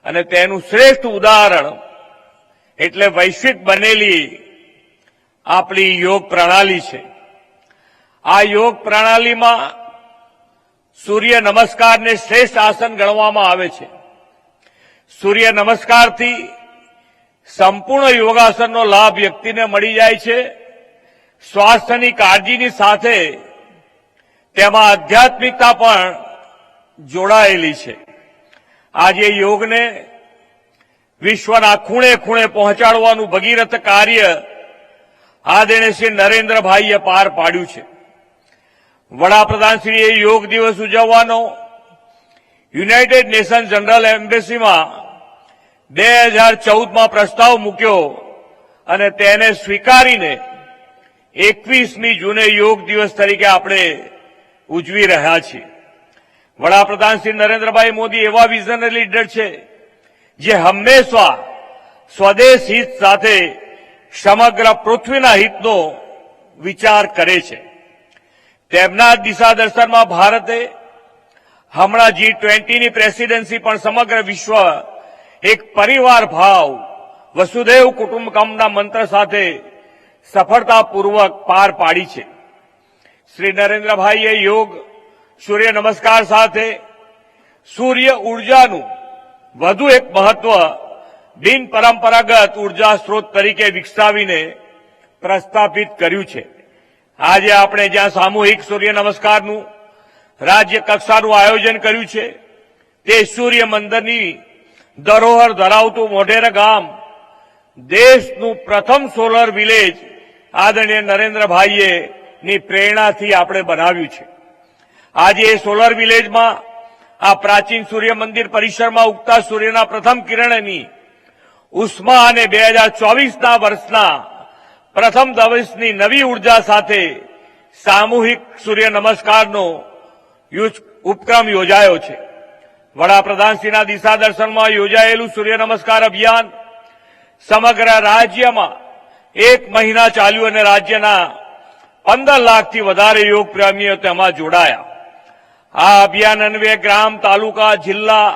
અને તેનું શ્રેષ્ઠ ઉદાહરણ એટલે વૈશ્વિક બનેલી આપણી યોગ પ્રણાલી છે. આ યોગ પ્રણાલીમાં સૂર્ય નમસ્કારને શ્રેષ્ઠ આસન ગણવામાં આવે છે. સૂર્ય નમસ્કારથી સંપૂર્ણ યોગાસનનો લાભ વ્યક્તિને મળી જાય છે. સ્વાસ્થ્યની કાળજીની સાથે તેમાં આધ્યાત્મિકતા પણ જોડાયેલી છે. આજે યોગને વિશ્વના ખૂણે ખૂણે પહોંચાડવાનું ભગીરથ કાર્ય આદરણીય શ્રી નરેન્દ્રભાઈએ પાર પાડ્યું છે. વડાપ્રધાનશ્રીએ યોગ દિવસ ઉજવવાનો યુનાઇટેડ નેશન જનરલ એમ્બેસીમાં 2014માં પ્રસ્તાવ મૂક્યો અને તેને સ્વીકારીને 21મી જૂને યોગ દિવસ તરીકે આપણે ઉજવી રહ્યા છીએ. વડાપ્રધાન શ્રી નરેન્દ્રભાઈ મોદી એવા વિઝનરી લીડર છે જે હંમેશા સ્વદેશ હિત સાથે સમગ્ર પૃથ્વીના હિતનો વિચાર કરે છે. તેમના દિશા દર્શનમાં ભારતે હમણાં G20ની પ્રેસિડેન્સી પણ સમગ્ર વિશ્વ એક પરિવાર ભાવ વસુધૈવ કુટુંબકમના મંત્ર સાથે સફળતાપૂર્વક પાર પાડી છે. શ્રી નરેન્દ્રભાઈએ યોગ, સૂર્ય નમસ્કાર સાથે સૂર્ય ઉર્જાનું વધુ એક મહત્વ બિન પરંપરાગત ઉર્જા સ્ત્રોત તરીકે વિકસાવીને પ્રસ્થાપિત કર્યું છે. આજે આપણે જ્યાં સામૂહિક સૂર્ય નમસ્કારનું રાજ્ય કક્ષાનું આયોજન કર્યું છે તે સૂર્ય મંદિરની ધરોહર ધરાવતું મોઢેરા ગામ દેશનું પ્રથમ સોલર વિલેજ આદરણીય નરેન્દ્રભાઈએ ની પ્રેરણાથી આપણે બનાવ્યું છે. આજે એ સોલર વિલેજમાં આ પ્રાચીન સૂર્ય મંદિર પરિસરમાં ઉગતા સૂર્યના પ્રથમ કિરણની ઉષ્મા અને 2024ના વર્ષના પ્રથમ દિવસની નવી ઉર્જા સાથે સામૂહિક સૂર્ય નમસ્કારનો ઉપક્રમ યોજાયો છે. વડાપ્રધાનશ્રીના દિશા દર્શનમાં યોજાયેલું સૂર્ય નમસ્કાર અભિયાન સમગ્ર રાજ્યમાં 1 મહિના ચાલ્યું અને રાજ્યના 15 લાખથી વધારે યોગ પ્રેમીઓ તેમાં જોડાયા. આ અભિયાન અન્વયે ગ્રામ, તાલુકા, જિલ્લા,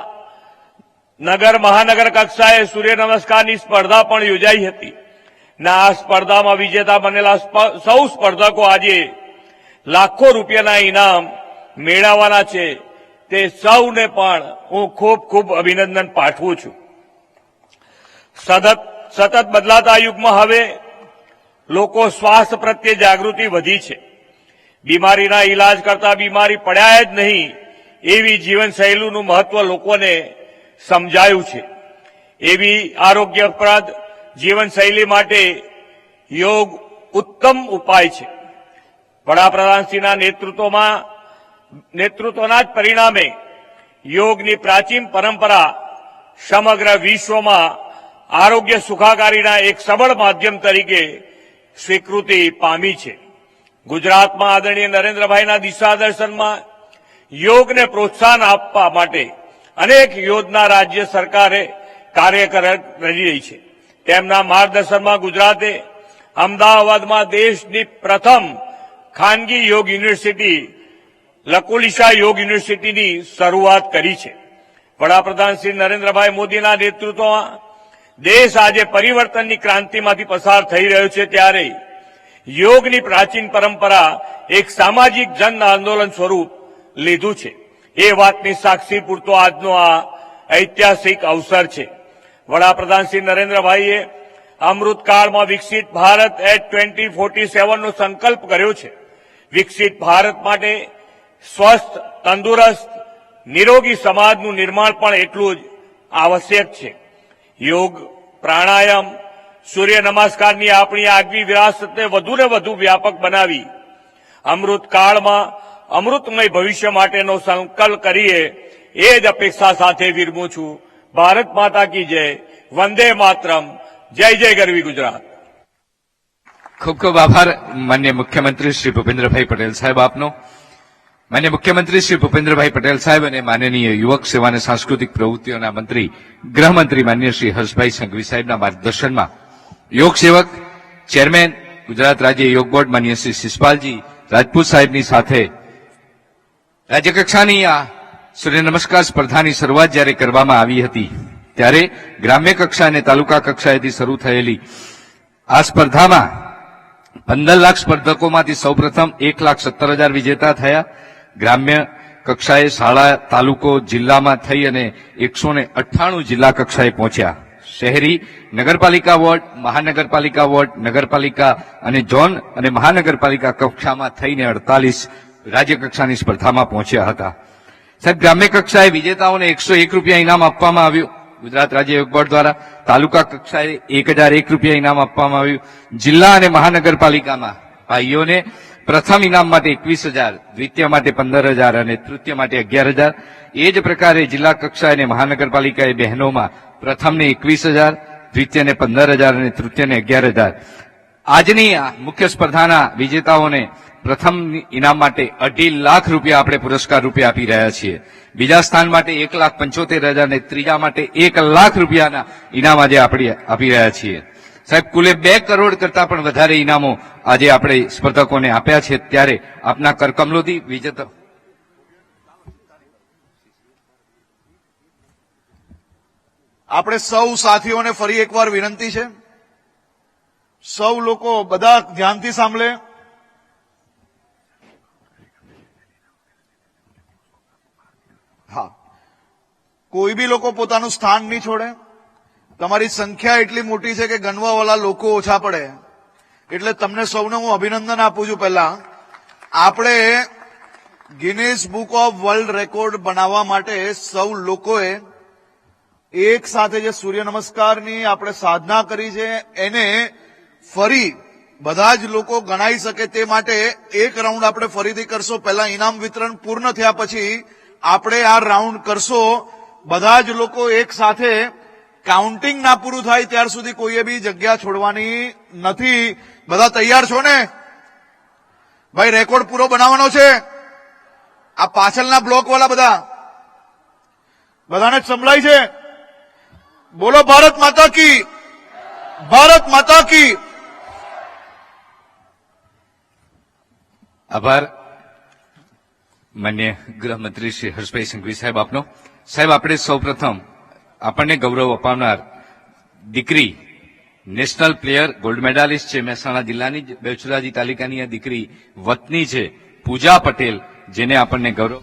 નગર, મહાનગર કક્ષાએ સૂર્ય નમસ્કારની સ્પર્ધા પણ યોજાઈ હતી. આ સ્પર્ધામાં વિજેતા બનેલા સૌ સ્પર્ધકો આજે લાખો રૂપિયાના ઇનામ મેળવવાના છે. તે સૌને પણ હું ખૂબ ખૂબ અભિનંદન પાઠવું છું. સતત બદલાતા યુગમાં હવે લોકો સ્વાસ્થ્ય પ્રત્યે જાગૃતિ વધી છે. બીમારીના ઈલાજ કરતા બીમારી પડ્યા જ નહીં એવી જીવનશૈલીનું મહત્વ લોકોને સમજાયું છે. એવી આરોગ્યપ્રદ જીવનશૈલી માટે યોગ ઉત્તમ ઉપાય છે. વડાપ્રધાનશ્રીના નેતૃત્વના જ પરિણામે યોગની પ્રાચીન પરંપરા સમગ્ર વિશ્વમાં આરોગ્ય સુખાકારીના એક સબળ માધ્યમ તરીકે સ્વીકૃતિ પામી છે. ગુજરાતમાં આદરણીય નરેન્દ્રભાઈના દિશા દર્શનમાં યોગને પ્રોત્સાહન આપવા માટે અનેક યોજના રાજ્ય સરકારે કાર્ય કરી રહી છે. તેમના માર્ગદર્શનમાં ગુજરાતે અમદાવાદમાં દેશની પ્રથમ ખાનગી યોગ યુનિવર્સિટી લકુલિશા યોગ યુનિવર્સિટીની શરૂઆત કરી છે. વડાપ્રધાન શ્રી નરેન્દ્રભાઈ મોદીના નેતૃત્વમાં દેશ આજે પરિવર્તનની ક્રાંતિમાંથી પસાર થઈ રહ્યો છે ત્યારે યોગની પ્રાચીન પરંપરા એક સામાજિક જન આંદોલન સ્વરૂપ લીધું છે. એ વાતની સાક્ષી પૂરતો આજનો આ ઐતિહાસિક અવસર છે. વડાપ્રધાન શ્રી નરેન્દ્રભાઈએ અમૃતકાળમાં વિકસિત ભારત એટ 2047નો સંકલ્પ કર્યો છે. વિકસિત ભારત માટે સ્વસ્થ, તંદુરસ્ત, નિરોગી સમાજનું નિર્માણ પણ એટલું જ આવશ્યક છે. યોગ, પ્રાણાયામ, સૂર્ય નમસ્કારની આપણી આગવી વિરાસતને વધુને વધુ વ્યાપક બનાવી અમૃતકાળમાં અમૃતમય ભવિષ્ય માટેનો સંકલ્પ કરીએ એ જ અપેક્ષા સાથે વિરમું છું. ભારત માતા કી જય. વંદે માતરમ. જય જય ગરવી ગુજરાત. ખૂબ ખૂબ આભાર માનનીય મુખ્યમંત્રી શ્રી ભૂપેન્દ્રભાઈ પટેલ સાહેબ આપનો. માન્ય મુખ્યમંત્રી શ્રી ભૂપેન્દ્રભાઈ પટેલ સાહેબ અને માનનીય યુવક સેવા અને સાંસ્કૃતિક પ્રવૃત્તિઓના મંત્રી ગૃહમંત્રી માન્ય શ્રી હર્ષભાઈ સંઘવી સાહેબના માર્ગદર્શનમાં યોગ સેવક ચેરમેન ગુજરાત રાજ્ય યોગ બોર્ડ માન્ય શ્રી શિષપાલજી રાજપૂત સાહેબની સાથે રાજ્યકક્ષાની આ સૂર્ય નમસ્કાર સ્પર્ધાની શરૂઆત જ્યારે કરવામાં આવી હતી ત્યારે ગ્રામ્ય કક્ષા અને તાલુકા કક્ષાએથી શરૂ થયેલી આ સ્પર્ધામાં 15 લાખ સ્પર્ધકોમાંથી સૌપ્રથમ 1,17,000 વિજેતા થયા. ગ્રામ્ય કક્ષાએ શાળા, તાલુકો, જિલ્લામાં થઈ અને 198 જિલ્લા કક્ષાએ પહોંચ્યા. શહેરી, નગરપાલિકા વોર્ડ, મહાનગરપાલિકા વોર્ડ, નગરપાલિકા અને ઝોન અને મહાનગરપાલિકા કક્ષામાં થઈને 48 રાજ્ય કક્ષાની સ્પર્ધામાં પહોંચ્યા હતા. સાહેબ, ગ્રામ્ય કક્ષાએ વિજેતાઓને 101 રૂપિયા ઇનામ આપવામાં આવ્યું ગુજરાત રાજ્ય યોગ બોર્ડ દ્વારા. તાલુકા કક્ષાએ 1,001 રૂપિયા ઇનામ આપવામાં આવ્યું. જિલ્લા અને મહાનગરપાલિકામાં ભાઈઓને પ્રથમ ઇનામ માટે 21,000, દ્વિતીય માટે 15,000 અને તૃતીય માટે 11,000. એ જ પ્રકારે જિલ્લા કક્ષાએ અને મહાનગરપાલિકાએ બહેનોમાં પ્રથમને 21,000, દ્વિતીયને 15,000 અને તૃતીયને 11,000. આજની આ મુખ્ય સ્પર્ધાના વિજેતાઓને પ્રથમ ઇનામ માટે 2.5 લાખ રૂપિયા આપણે પુરસ્કાર રૂપે આપી રહ્યા છીએ. બીજા સ્થાન માટે 1,75,000 અને ત્રીજા માટે 1 લાખ રૂપિયાના ઇનામ આજે આપણે આપી રહ્યા છીએ. સાહેબ, કુલે 2 કરોડ કરતા પણ વધારે ઇનામો આજે આપણે સ્પર્ધકોને આપ્યા છે. ત્યારે આપના કરકમલોથી વિજેતા આપણે સૌ સાથીઓને ફરી એકવાર વિનંતી છે, સૌ લોકો બધા ધ્યાનથી સાંભળે. હા, કોઈ બી લોકો પોતાનું સ્થાન નહીં છોડે. તમારી સંખ્યા એટલી મોટી છે કે ગણવાવાળા લોકો ઓછા પડે. એટલે તમને સૌને હું અભિનંદન આપું છું. પહેલા આપણે Guinness book of world record બનાવવા માટે સૌ લોકોએ એક સાથે જે સૂર્ય નમસ્કારની આપણે સાધના કરી છે એને ફરી બધા જ લોકો ગણાઈ શકે તે માટે એક રાઉન્ડ આપણે ફરીથી કરશો. પહેલા ઇનામ વિતરણ પૂર્ણ થયા પછી આપણે આ રાઉન્ડ કરશો. બધા જ લોકો એક સાથે, કાઉન્ટિંગ ના પૂરું થાય ત્યાર સુધી કોઈએ બી જગ્યા છોડવાની નથી. બધા તૈયાર છો ને? ભાઈ, રેકોર્ડ પૂરો બનાવવાનો છે. આ પાછળના બ્લોક વાળા બધાને જ સંભળાય છે? બોલો ભારત માતા કી, ભારત માતા કી. આભાર માન્ય ગૃહમંત્રી શ્રી હર્ષભાઈ સંઘવી સાહેબ આપનો. સાહેબ, આપણે સૌપ્રથમ આપણને ગૌરવ અપાવનાર દીકરી, નેશનલ પ્લેયર, ગોલ્ડ મેડાલિસ્ટ છે, મહેસાણા જિલ્લાની બેચરાજી તાલુકાની આ દીકરી વતની છે, પૂજા પટેલ, જેને આપણને ગૌરવ